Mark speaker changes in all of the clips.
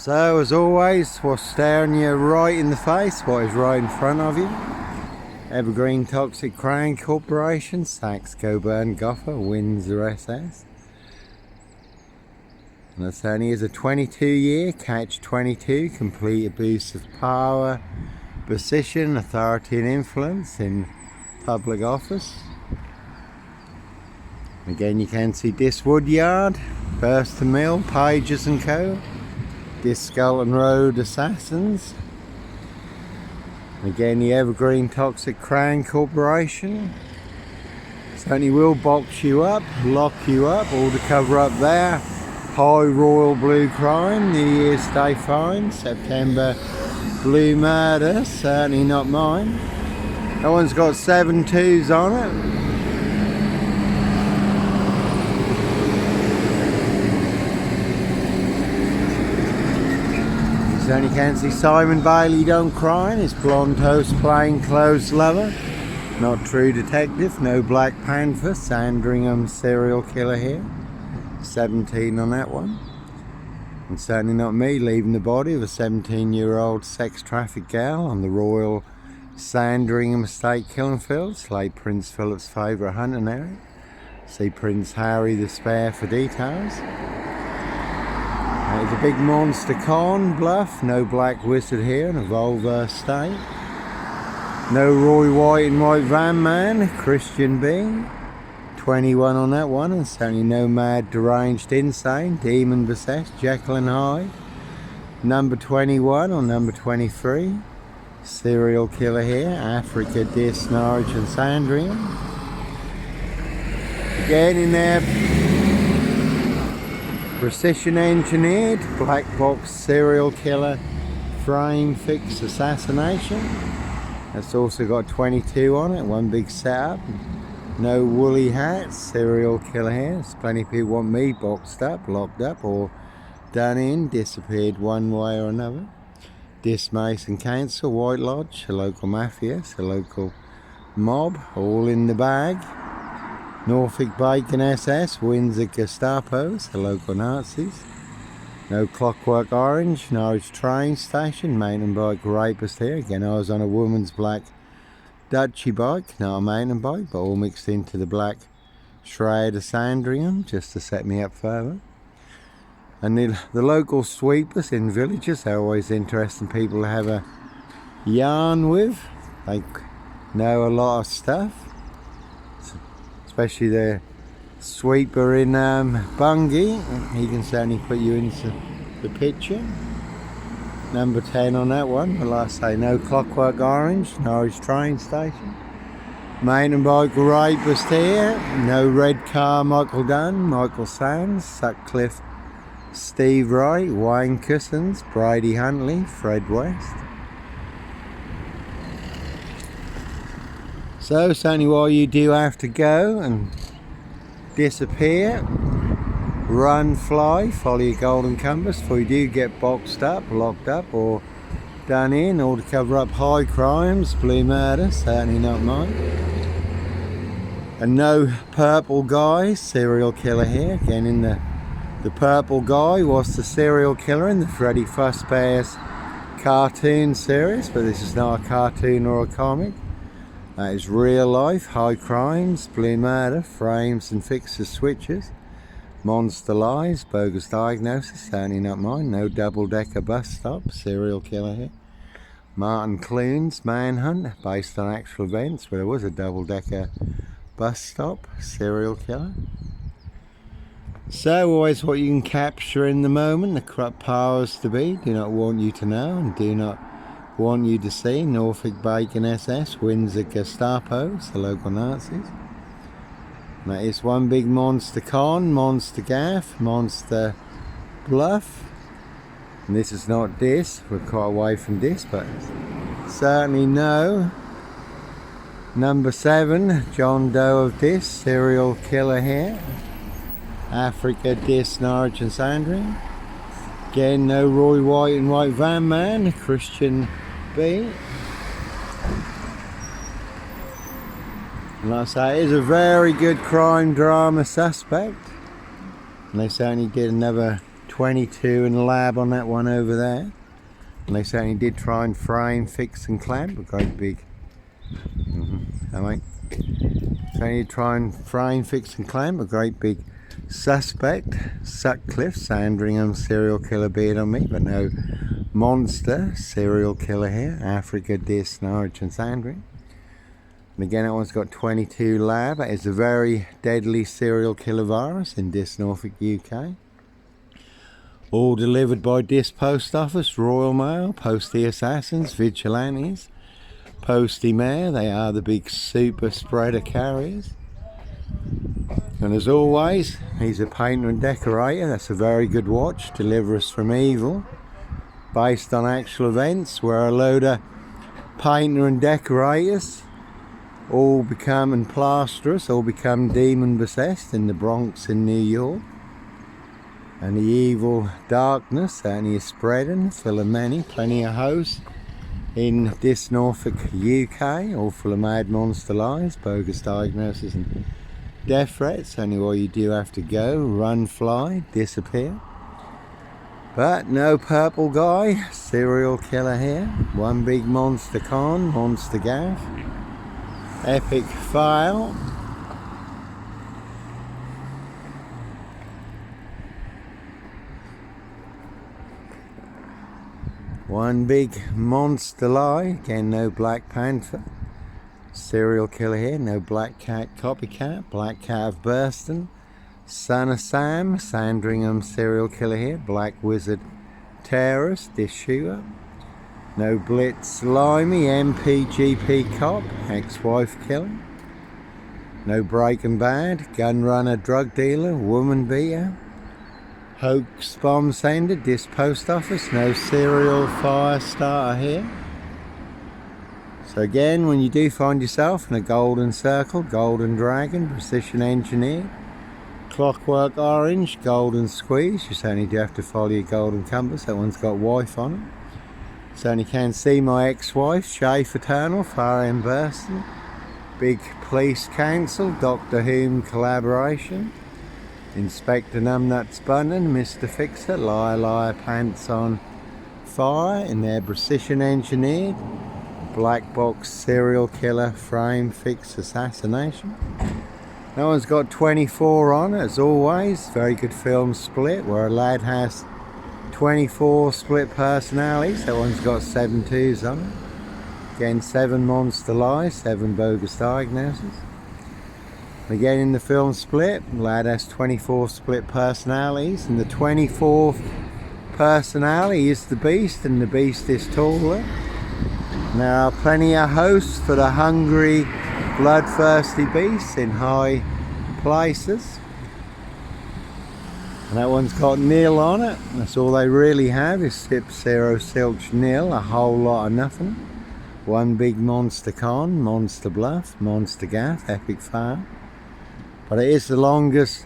Speaker 1: So as always, what's staring you right in the face, what is right in front of you? Evergreen Toxic Crown Corporation, Sachs Coburn Gopher, Windsor SS. And this only is a 22-year catch 22, complete abuse of power, position, authority and influence in public office. Again, you can see Diss Woodyard, Burston Mill, Pages and Co. Diss Skelton Road Assassins. Again, the Evergreen Toxic Crown Corporation. Certainly will box you up, lock you up, all to cover up there. High Royal Blue Crime, New Year's Day fine, September Blue Murder, certainly not mine. That one's got 7 2s on it. You can see Simon Bailey Don't Cry, his blonde host plainclothes lover. Not true detective, no Black Panther, Sandringham serial killer here. 17 on that one. And certainly not me leaving the body of a 17-year-old sex trafficked girl on the Royal Sandringham Estate killing fields, late Prince Philip's favourite hunting area. See Prince Harry the Spare for details. There's a big monster con, Bluff, no Black Wizard here in a Volvo estate. No Roy White and White Van Man, Christian B. 21 on that one, and certainly no Mad Deranged Insane, Demon Possessed, Jekyll and Hyde. Number 21 or number 23, serial killer here, Africa, Diss, Norwich and Sandringham. Again in there, precision engineered, black box serial killer, frame fix assassination. That's also got 22 on it, one big setup. No woolly hats, serial killer here. There's plenty of people want me boxed up, locked up or done in, disappeared one way or another. Diss Mason Council, White Lodge, a local mafia, a local mob, all in the bag. Norfolk Bacon SS, Windsor Gestapos, the local Nazis. No Clockwork Orange, Norwich train station, mountain bike rapist here. Again, I was on a woman's black Dutchy bike, not a mountain bike, but all mixed into the black Schaay of Sandringham, just to set me up further. And the local sweepers in villages, they're always interesting people to have a yarn with. They know a lot of stuff. Especially the sweeper in Bungay, he can certainly put you into the picture. Number 10 on that one, but like I say, no Clockwork Orange, Norwich train station. Mountain bike rapist here, no red car, Michael Dunn, Michael Sands, Sutcliffe, Steve Wright, Wayne Cousins, Brady Huntley, Fred West. So certainly while you do have to go and disappear, run, fly, follow your golden compass before you do get boxed up, locked up or done in, or to cover up high crimes, blue murder, certainly not mine. And no Purple Guy, serial killer here. Again in the Purple Guy was the serial killer in the Freddy Fazbear's cartoon series, but this is not a cartoon or a comic. That is real life, high crimes, blue murder, frames and fixes, switches, monster lies, bogus diagnosis, certainly not mine. No double-decker bus stop, serial killer here. Martin Clune's manhunt, based on actual events, but there was a double-decker bus stop, serial killer. So always what you can capture in the moment, the corrupt powers to be do not want you to know and do not want you to see. Norfolk Bacon SS, Windsor Gestapos, the local Nazis. And that is one big monster con, monster gaff, monster bluff. And this is not Diss, we're quite away from Diss, but certainly no. Number 7, John Doe of Diss, serial killer here. Africa, Diss, Norwich and Sandringham. Again, no Roy White and White Van Man, Christian B. And like I say, it is a very good crime drama suspect. And they certainly did another 22 in the lab on that one over there. And they certainly did try and frame, fix and clamp a great big... I mean, certainly try and frame, fix and clamp a great big suspect. Sutcliffe, Sandringham serial killer beard on me, but no monster serial killer here. Africa, Diss, Norwich and Sandringham. And again, that one's got 22 lab. That is a very deadly serial killer virus in Diss Norfolk UK. All delivered by Diss Post Office, Royal Mail, Postie Assassins, Vigilantes, Postie Mayor. They are the big super spreader carriers. And as always, he's a painter and decorator. That's a very good watch. Deliver Us From Evil. Based on actual events where a load of painter and decorators all become, and plasterers all become demon possessed in the Bronx in New York. And the evil darkness certainly is spreading, full of many, plenty of hosts in Diss Norfolk UK, all full of mad monster lies, bogus diagnoses and death threats. Only all you do have to go, run, fly, disappear. But no purple guy, serial killer here. One big monster con, monster gaff. Epic file. One big monster lie. Again, no Black Panther. Serial killer here. No Black Cat copycat. Black Cat of Burston. Son of Sam. Sandringham serial killer here. Black Wizard terrorist. Dish shooter. No Blitz Limey. MPGP cop. Ex-wife killer. No Breaking Bad. Gun runner, drug dealer. Woman beater. Hoax bomb sender, Diss Post Office, no serial fire starter here. So again, when you do find yourself in a golden circle, golden dragon, precision engineered, clockwork orange, golden squeeze, you certainly do have to follow your golden compass. That one's got wife on it. Certainly can see my ex-wife, Schaay Fraternal, far in Burston. Big police council, Dr. Hume collaboration. Inspector Numbnuts Bunton, Mr. Fixer, liar, liar, pants on fire in their precision engineered black box serial killer frame fix assassination. That one's got 24 on, as always. Very good film split where a lad has 24 split personalities. That one's got 7 twos on it. Again, 7 monster lies, 7 bogus diagnoses. Again in the film split, lad has 24 split personalities, and the 24th personality is the beast, and the beast is taller. There are plenty of hosts for the hungry, bloodthirsty beasts in high places. And that one's got nil on it. That's all they really have is sip, zero, silch, nil, a whole lot of nothing. One big monster con, monster bluff, monster gaff, epic fire. But it is the longest,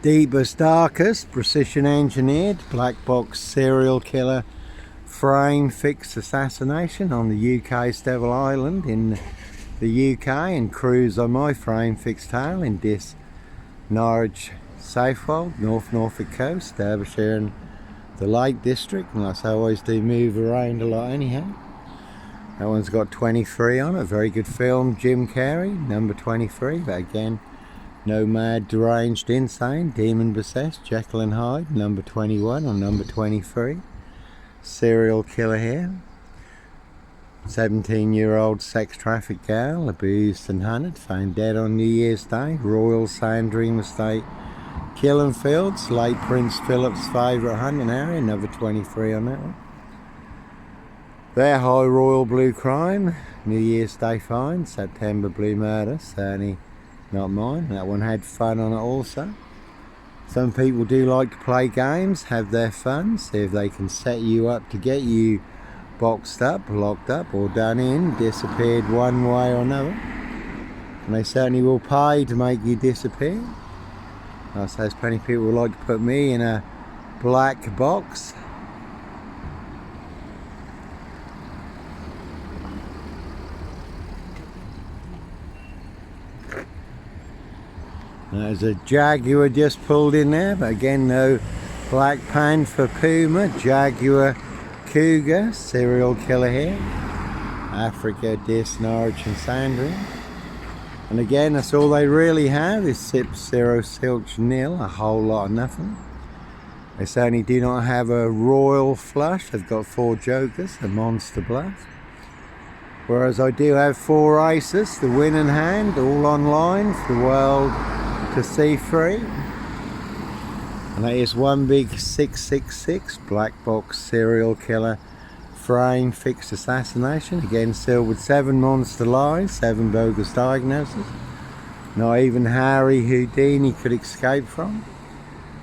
Speaker 1: deepest, darkest, precision engineered, black box serial killer frame fix assassination on the UK's Devil Island in the UK, and cruise on my frame fix tail in Diss, Norwich, Southwold, North Norfolk coast, Derbyshire and the Lake District, and that's how I always do move around a lot anyhow. That one's got 23 on it, very good film, Jim Carrey, number 23, but again, no mad, deranged, insane, demon possessed, Jekyll and Hyde, number 21 or number 23. Serial killer here. 17-year-old sex trafficked gal, abused and hunted, found dead on New Year's Day, Royal Sandringham Estate, Killing Fields, late Prince Philip's favourite hunting area, number 23 on that one. Their High Royal Blue Crime, New Year's Day find, September Blue Murder, certainly not mine. That one had fun on it also. Some people do like to play games, have their fun, see if they can set you up to get you boxed up, locked up or done in, disappeared one way or another. And they certainly will pay to make you disappear. I suppose plenty of people would like to put me in a black box. There's a Jaguar just pulled in there, but again no Black Panther, Puma, Jaguar, Cougar, serial killer here. Africa, Diss, Norwich and Sandringham. And again, that's all they really have is Sip, Zero, Silch, Nil, a whole lot of nothing. They certainly do not have a royal flush. They've got 4 jokers, a monster bluff. Whereas I do have 4 aces, the winning hand, all online for the world to see free. And that is one big 666 black box serial killer frame fixed assassination. Again, sealed with 7 monster lies, 7 bogus diagnoses. Not even Harry Houdini could escape from.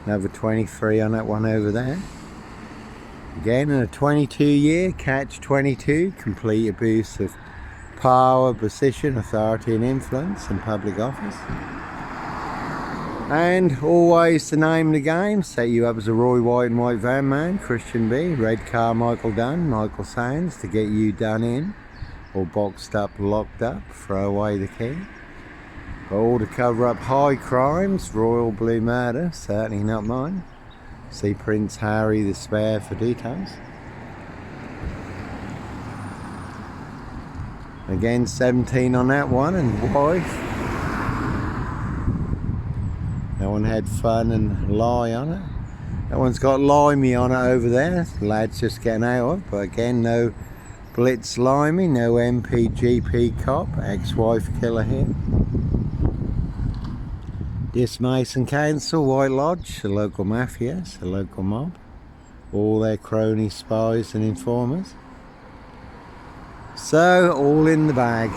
Speaker 1: Another 23 on that one over there. Again, in a 22-year catch 22, complete abuse of power, position, authority and influence in public office. And always the name of the game, set you up as a Roy White and White van man, Christian B, red car Michael Dunn, Michael Sands, to get you done in, or boxed up, locked up, throw away the key. All to cover up high crimes, royal blue murder, certainly not mine. See Prince Harry the Spare for details. Again, 17 on that one, and wife. That one had fun and lie on it. That one's got limey on it over there. The lad's just getting out of, but again, no blitz limey, no MPGP cop, ex-wife killer here. Diss Mason Council, White Lodge, the local mafias, the local mob, all their cronies, spies and informers. So, all in the bag.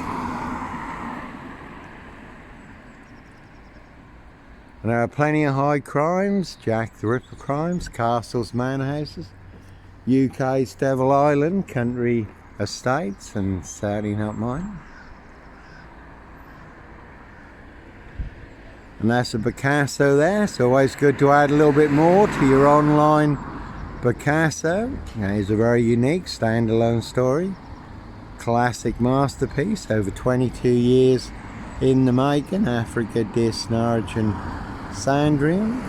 Speaker 1: And there are plenty of high crimes, Jack the Ripper crimes, castles, manor houses, UK's Devil Island, country estates, and certainly not mine. And that's a Picasso there. It's always good to add a little bit more to your online Picasso. It is a very unique standalone story. Classic masterpiece, over 22 years in the making. Africa, Diss, Norwich and Sandringham.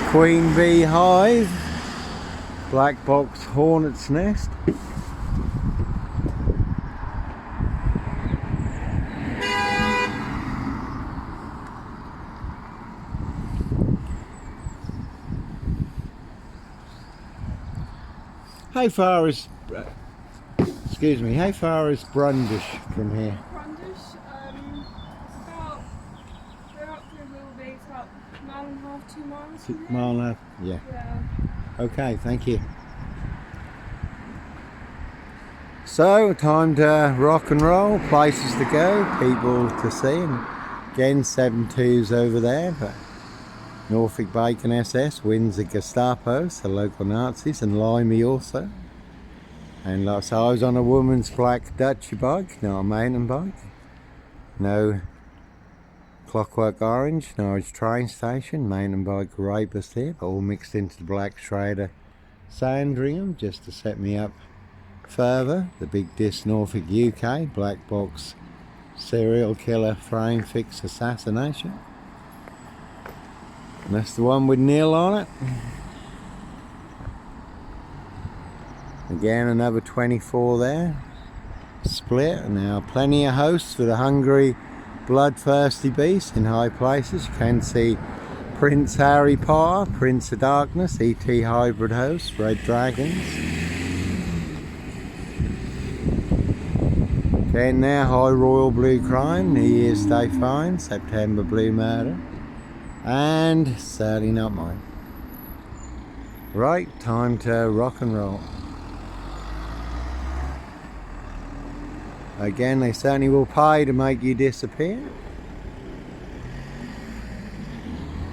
Speaker 1: Queen Bee Hive. Black Box Hornet's Nest. How far is, excuse me, how far is Brundish from here?
Speaker 2: Brundish, about, we're up to a little bit, it's about 1.5, 2 miles from here.
Speaker 1: Mile and a half, yeah. Okay, thank you. So, time to rock and roll, places to go, people to see, and again 7-2s over there, but Norfolk Bacon SS, Windsor Gestapos, the local Nazis, and Limey also. And like so, I was on a woman's black Dutchy bike, not a mountain bike. No Clockwork Orange, Norwich train station, mountain bike rapist here, but all mixed into the black Schrader Sandringham, just to set me up further. The big Diss Norfolk UK, black box serial killer frame fix assassination. And that's the one with Neil on it. Again, another 24 there. Split. Now, plenty of hosts for the hungry, bloodthirsty beast in high places. You can see Prince Harry Potter, Prince of Darkness, ET hybrid host, Red Dragons. Again, now high royal blue crime, New Year's Day fine, September blue murder. And certainly not mine. Right, time to rock and roll. Again, they certainly will pay to make you disappear.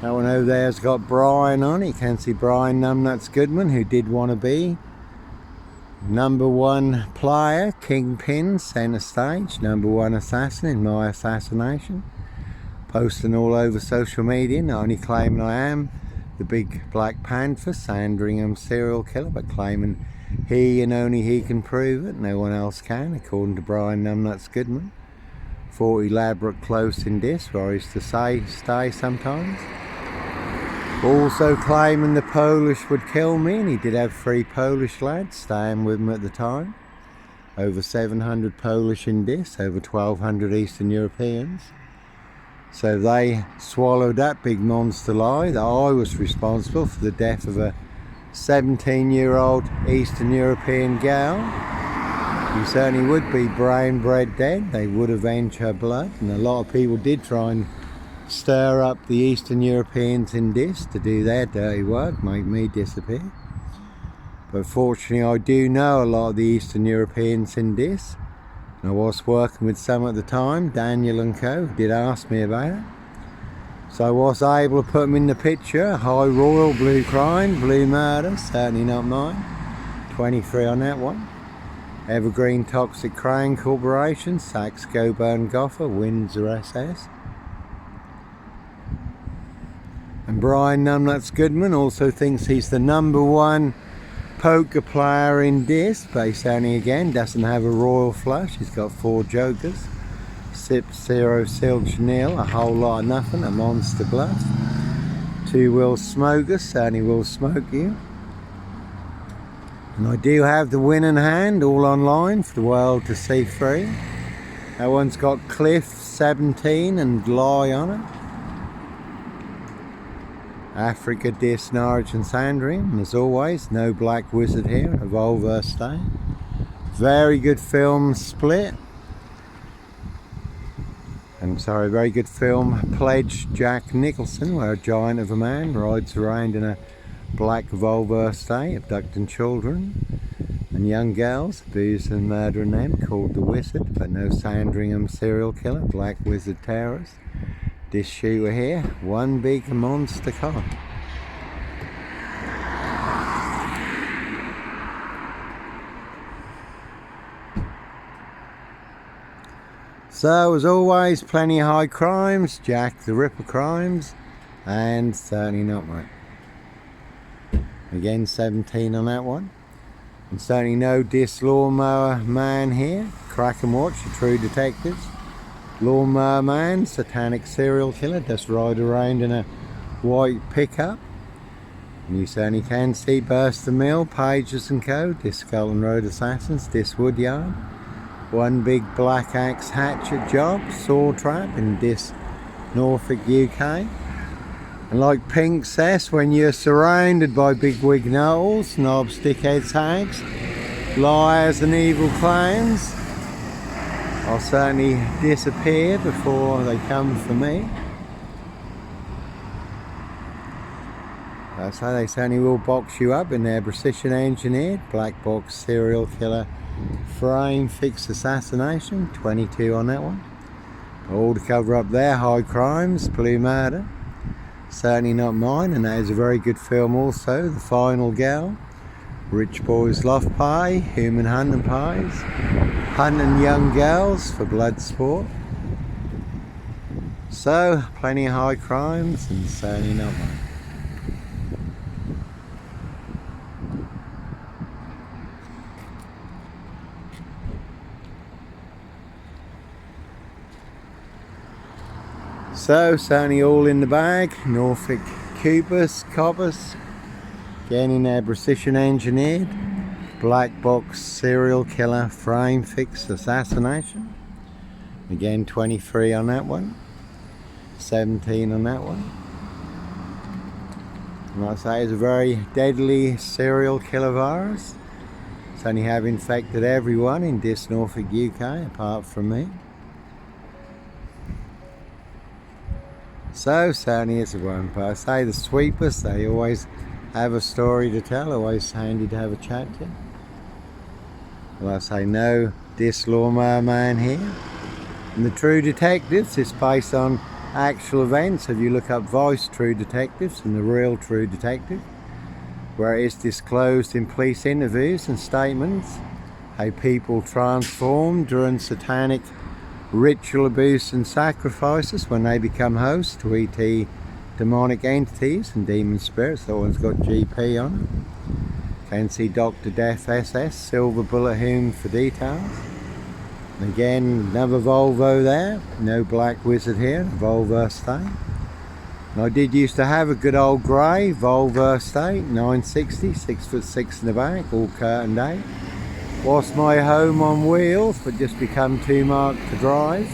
Speaker 1: That one over there's got Brian on. You can see Brian Numbnuts Goodman, who did want to be #1 player, kingpin, centre stage, #1 assassin in my assassination. Posting all over social media, not only claiming I am the big Black Panther, Sandringham serial killer, but claiming he and only he can prove it, no one else can, according to Brian Numbnuts Goodman. 40 elaborate close in Diss, where I used to stay sometimes. Also claiming the Polish would kill me, and he did have 3 Polish lads staying with him at the time. Over 700 Polish in Diss, over 1,200 Eastern Europeans. So they swallowed that big monster lie that I was responsible for the death of a 17-year-old Eastern European gal. He certainly would be brain bred dead. They would avenge her blood, and a lot of people did try and stir up the Eastern Europeans in Diss to do their dirty work, make me disappear. But fortunately I do know a lot of the Eastern Europeans in Diss. I was working with some at the time, Daniel and co, did ask me about it. So I was able to put them in the picture. High Royal, Blue Crime, Blue Murder, certainly not mine. 23 on that one. Evergreen Toxic Crane Corporation, Saxe Goburn Goffer, Windsor SS. And Brian Numbnuts Goodman also thinks he's the #1 poker player in Diss, but he certainly again doesn't have a royal flush. He's got 4 jokers. Sips 0 Silch nil, a whole lot of nothing, a monster bluff. 2 will smokers, certainly will smoke you. And I do have the winning hand all online for the world to see free. That one's got Cliff 17 and Lie on it. Africa, Diss, Norwich and Sandringham. And as always, no black wizard here, a Volvo stay. Very good film split. And sorry, very good film Pledge Jack Nicholson, where a giant of a man rides around in a black Volvo stay, abducting children and young girls, abusing and murdering them, called the Wizard, but no Sandringham serial killer, black wizard terrorist. This shooter here, one big monster car. So as always, plenty of high crimes, Jack the Ripper crimes, and certainly not mine. Again 17 on that one. And certainly no Diss lawnmower man here. Crack and watch, the True Detectives. Lawnmower man, satanic serial killer, just ride around in a white pickup. And you certainly can see Burston Mill, Pages and Co, Diss Skelton Road Assassins, Diss Woodyard. One big black axe hatchet job, saw trap in Diss Norfolk UK. And like Pink says, when you're surrounded by big wig gnolls, snobs, dickheads, hags, liars and evil clowns, I'll certainly disappear before they come for me. So they certainly will box you up in their precision engineered black box serial killer frame fixed assassination. 22 on that one. All to cover up their high crimes, blue murder. Certainly not mine, and that is a very good film also. The Final Gal, Rich Boys Love Pie, Human Hunting Pies, Hunting Young Girls for blood sport. So, plenty of high crimes, and certainly not mine. So, certainly all in the bag. Norfolk Coppers, again in their precision engineered black box serial killer frame fixed assassination. Again 23 on that one, 17 on that one. And like I say, it's a very deadly serial killer virus. It's only have infected everyone in Diss Norfolk UK apart from me. So certainly is a one, but I say the sweepers, they always have a story to tell, always handy to have a chat to. Well, I say no Diss lawnmower man here. And the True Detectives is based on actual events. If you look up Vice True Detectives and the real True Detective, where it is disclosed in police interviews and statements how people transform during satanic ritual abuse and sacrifices when they become hosts to ET demonic entities and demon spirits. That one's got GP on it. Can see Dr. Death SS, Silver Bullet Hume for details. And again, another Volvo there, no black wizard here, Volvo stay. I did used to have a good old grey Volvo Estate 960, 6'6" in the back, all curtained out. Was my home on wheels, but just become too marked to drive.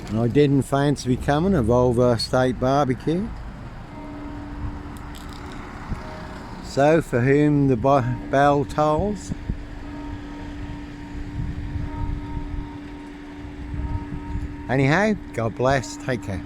Speaker 1: And I didn't fancy becoming a Volvo Estate barbecue. So for whom the bell tolls. Anyhow, God bless, take care.